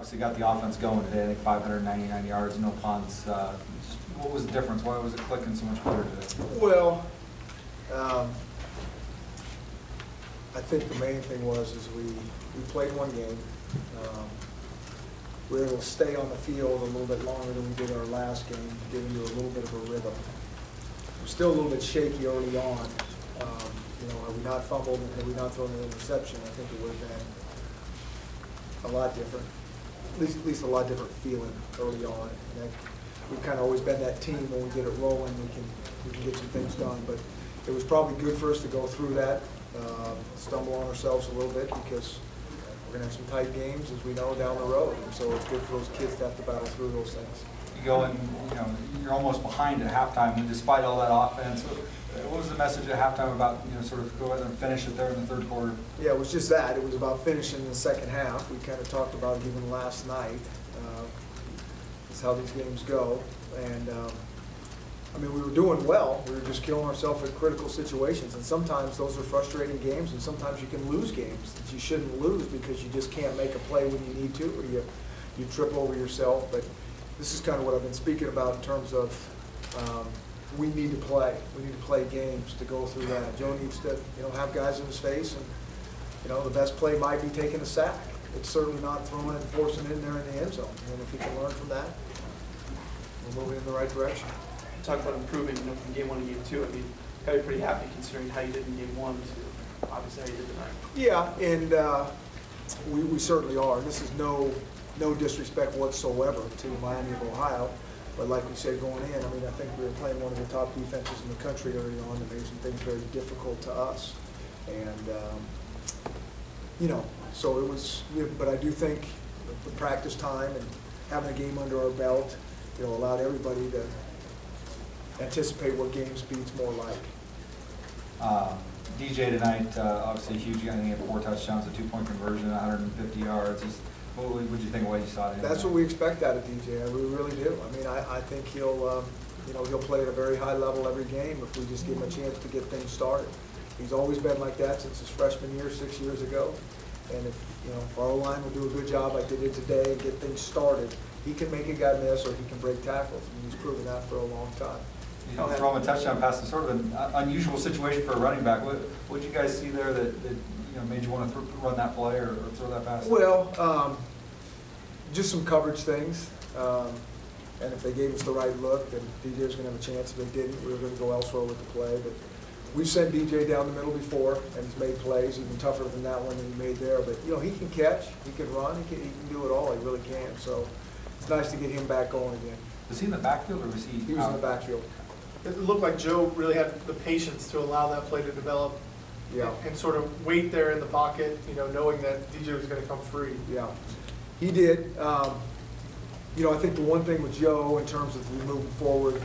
obviously got the offense going today. I think 599 yards, no punts. What was the difference? Why was it clicking so much better today? Well, I think the main thing was we played one game. We were able to stay on the field a little bit longer than we did our last game, get into a little bit of a rhythm. We're still a little bit shaky early on. Had we not fumbled and had we not thrown an interception, I think it would have been a lot different. At least a lot different feeling early on. And we've kind of always been that team when we get it rolling, we can get some things done. But it was probably good for us to go through that, stumble on ourselves a little bit, because we're going to have some tight games, as we know, down the road. And so it's good for those kids to have to battle through those things. You go and you're almost behind at halftime, and despite all that offense, what was the message at halftime about sort of go ahead and finish it there in the third quarter? Yeah, it was just that. It was about finishing in the second half. We kind of talked about it even last night. It's how these games go. And we were doing well. We were just killing ourselves in critical situations. And sometimes those are frustrating games, and sometimes you can lose games that you shouldn't lose because you just can't make a play when you need to, or you trip over yourself. But this is kind of what I've been speaking about in terms of we need to play. We need to play games to go through that. Joe needs to have guys in his face, and the best play might be taking a sack. It's certainly not throwing it and forcing it in there in the end zone. And if he can learn from that, we're moving in the right direction. Talk about improving, from game 1 to game 2. I mean, gotta be pretty happy considering how you did in game 1 to obviously how you did tonight. Yeah, and we certainly are. This is no disrespect whatsoever to Miami of Ohio, but like we said going in, I think we were playing one of the top defenses in the country early on that made some things very difficult to us, and so it was. But I do think the practice time and having a game under our belt, allowed everybody to anticipate what game speed's more like. DJ tonight, obviously huge. I think he had 4 touchdowns, a 2-point conversion, 150 yards. What did you think of what you saw? That's what we expect out of DJ. We really do. I think he'll play at a very high level every game if we just give him a chance to get things started. He's always been like that since his freshman year 6 years ago. And if our O-line will do a good job like they did today and get things started, he can make a guy miss or he can break tackles. He's proven that for a long time. Throw him a touchdown pass is sort of an unusual situation for a running back. What did you guys see there that made you want to run that play or throw that pass? Well, just some coverage things. And if they gave us the right look, then DJ was going to have a chance. If they didn't, we were going to go elsewhere with the play. But we've sent DJ down the middle before, and he's made plays even tougher than that one that he made there. But he can catch, he can run, he can do it all. He really can. So it's nice to get him back going again. Was he in the backfield or was he? He was in the backfield. It looked like Joe really had the patience to allow that play to develop. Yeah. And sort of wait there in the pocket, knowing that DJ was going to come free. Yeah, he did. I think the one thing with Joe in terms of moving forward,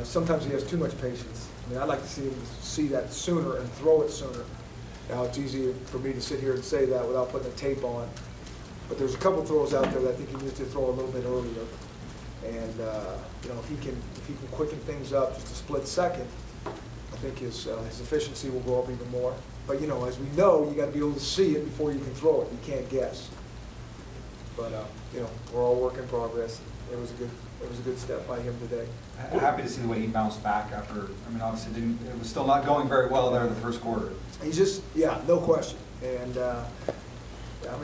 sometimes he has too much patience. I'd like to see him see that sooner and throw it sooner. Now, it's easy for me to sit here and say that without putting the tape on. But there's a couple throws out there that I think he needs to throw a little bit earlier. And if he can quicken things up just a split second, I think his efficiency will go up even more. But as we know, you got to be able to see it before you can throw it. You can't guess. But we're all work in progress. It was a good step by him today. Happy to see the way he bounced back after. Obviously it was still not going very well there in the first quarter. He's no question. And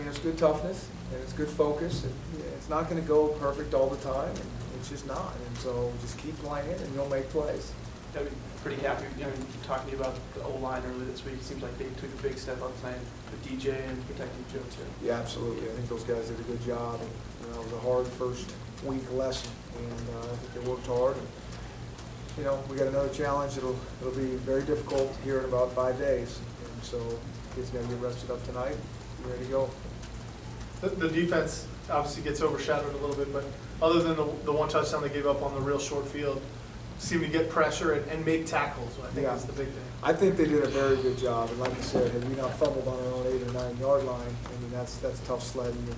it's good toughness and it's good focus. And it's not going to go perfect all the time. And it's just not. And so just keep playing and you'll make plays. I'd be pretty happy. Talking to you about the O-line earlier this week, it seems like they took a big step up tonight with DJ and protecting Joe too. Yeah, absolutely. I think those guys did a good job. And, it was a hard first week lesson, and I think they worked hard. And, we got another challenge. It'll be very difficult here in about 5 days, and so kids got to get rested up tonight. Be ready to go. The defense obviously gets overshadowed a little bit, but other than the one touchdown they gave up on the real short field, seem to get pressure and make tackles, I think is the big thing. I think they did a very good job, and like you said, had we not fumbled on our own 8 or 9 yard line, that's tough sledding.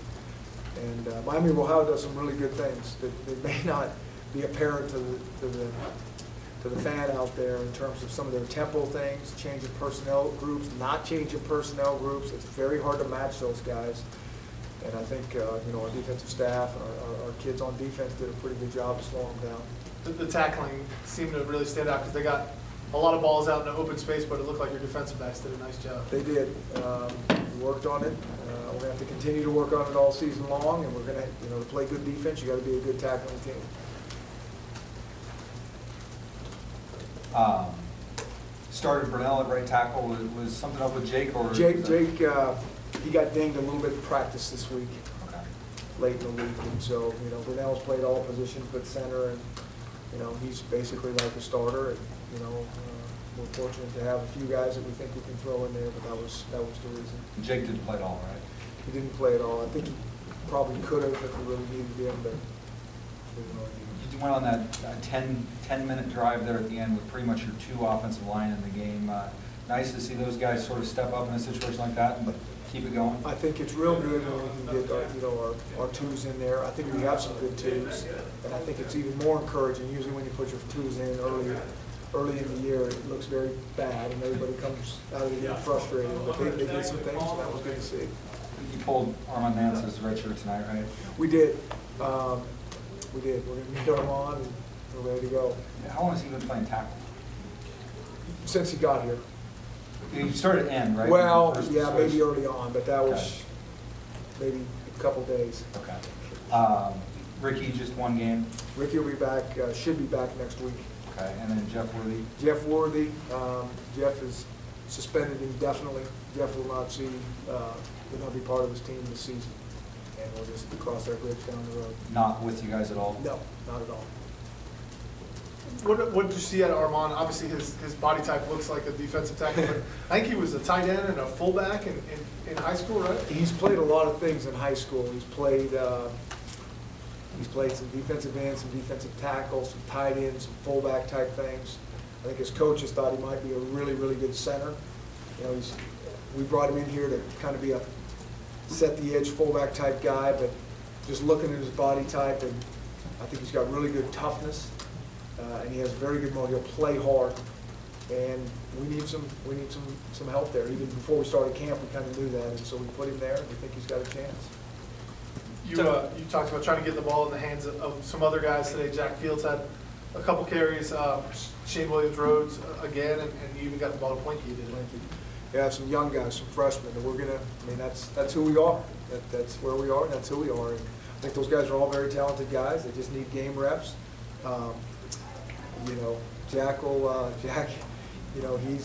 And Miami of Ohio does some really good things that may not be apparent to the fan out there in terms of some of their tempo things, changing personnel groups, not changing personnel groups. It's very hard to match those guys. And I think, you know, our defensive staff and our kids on defense did a pretty good job of slowing them down. The tackling seemed to really stand out because they got a lot of balls out in the open space, but it looked like your defensive backs did a nice job. They did. We worked on it. We're going to have to continue to work on it all season long, and we're going to, you know, to play good defense, you got to be a good tackling team. Started Brunell at right tackle. Was something up with Jake, or Jake, he got dinged a little bit in practice this week, Okay. late in the week, and so, you know, Brunell's played all positions but center, and, you know, he's basically like a starter, and, you know, we're fortunate to have a few guys that we think we can throw in there, but that was the reason. Jake didn't play at all, right? He didn't play at all. I think he probably could have if we really needed him, but we didn't really need him. You went on that 10-minute drive there at the end with pretty much your two offensive line in the game. Nice to see those guys sort of step up in a situation like that and keep it going. I think it's real good when we can get our, you know, our twos in there. I think we have some good twos, and I think it's even more encouraging. Usually when you put your twos in early in the year, it looks very bad, and everybody comes out of the game frustrated. But they did some things, and that was good to see. You pulled Armand Nance's red shirt tonight, right? We did. We did. We're going to meet Armand, and we're ready to go. How long has he been playing tackle? Since he got here. You started end, right? Well, First yeah, switch? maybe early on, but that was Okay. maybe a couple days. Okay. Ricky, just one game. Ricky will be back, should be back next week. Okay. And then Jeff Worthy. Jeff Worthy, Jeff is suspended indefinitely. Jeff will not be part of his team this season. And we'll just cross that bridge down the road. Not with you guys at all? No, not at all. What did you see out of Armand? Obviously, his body type looks like a defensive tackle, but I think he was a tight end and a fullback in high school, right? He's played a lot of things in high school. He's played some defensive ends, some defensive tackles, some tight ends, some fullback type things. I think his coaches thought he might be a really, really good center. You know, we brought him in here to kind of be a set the edge fullback type guy, but just looking at his body type, and I think he's got really good toughness, and he has very good motor. He'll play hard, and we need some help there. Even before we started camp, we kind of knew that, and so we put him there, and we think he's got a chance. You talked about trying to get the ball in the hands of some other guys today. Jack Fields had a couple carries. Shane Williams-Rhodes again, and you even got the ball to Plinky. You did. You have some young guys, some freshmen, and we're gonna. I mean, that's who we are. That's where we are, and that's who we are. And I think those guys are all very talented guys. They just need game reps. You know, Jack. You know, he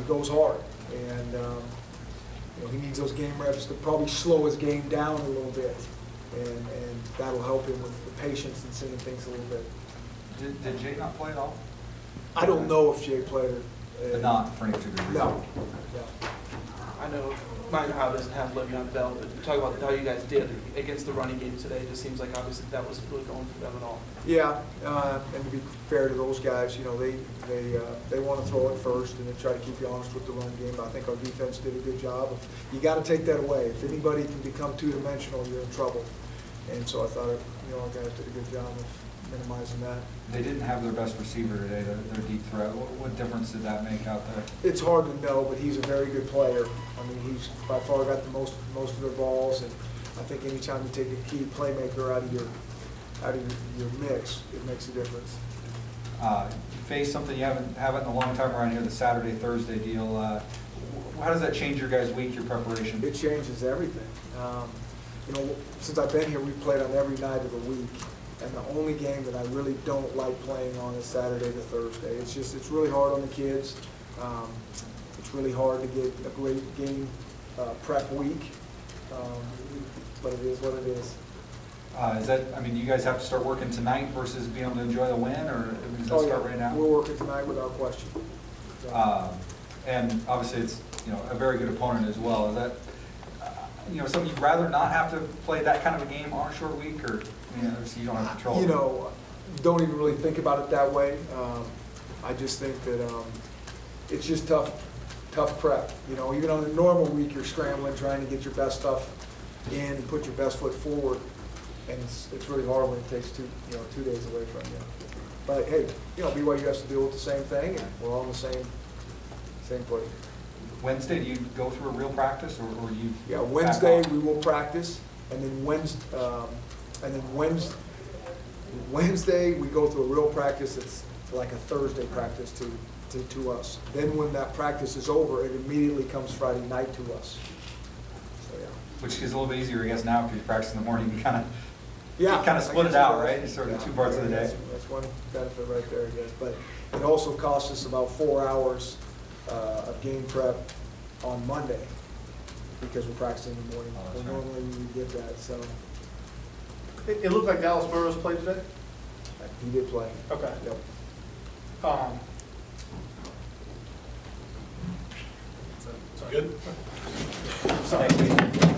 goes hard, and you know, he needs those game reps to probably slow his game down a little bit, and that'll help him with the patience and seeing things a little bit. Did Jay not play at all? I don't know if Jay played or. But not for any particular reason? No. I know Idaho doesn't have Le'Veon Bell, but talk about how you guys did against the running game today. It just seems like obviously that wasn't really going for them at all. Yeah, and to be fair to those guys, you know, they want to throw it first and they try to keep you honest with the run game. But I think our defense did a good job. You got to take that away. If anybody can become two-dimensional, you're in trouble. And so I thought, you know, our guys did a good job of minimizing that. They didn't have their best receiver today, their deep threat. What difference did that make out there? It's hard to know, but he's a very good player. I mean, he's by far got the most of their balls, and I think anytime you take a key playmaker out of your mix, it makes a difference. You face something you haven't in a long time around here, the Saturday-Thursday deal. How does that change your guys' week, your preparation? It changes everything. You know, since I've been here, we've played on every night of the week. And the only game that I really don't like playing on is Saturday to Thursday. It's really hard on the kids. It's really hard to get a great game prep week, but it is what it is. You guys have to start working tonight versus being able to enjoy the win, or does that start right now? We're working tonight without question. And obviously it's, you know, a very good opponent as well. Is that, you know, something you'd rather not have to play that kind of a game on a short week, or, you know, so you don't have control? You know, don't even really think about it that way. I just think that it's just tough prep. You know, even on a normal week, you're scrambling, trying to get your best stuff in and put your best foot forward. And it's really hard when it takes 2 days away from you. But hey, you know, BYU has to deal with the same thing, and we're all on the same footing. Wednesday, do you go through a real practice, or you? Yeah, Wednesday we will practice. And then Wednesday, we go through a real practice. It's like a Thursday practice to us. Then when that practice is over, it immediately comes Friday night to us. So, yeah. Which is a little bit easier, I guess, now if you practice in the morning, you kind of Yeah, split it I out, guess right? It's sort of two parts of the day. That's one benefit right there, I guess. But it also costs us about 4 hours of game prep on Monday because we're practicing in the morning. Oh, that's So right. normally we get that, so It looked like Dallas Burrows played today? he did play. Okay. Yep. Good? Thank you.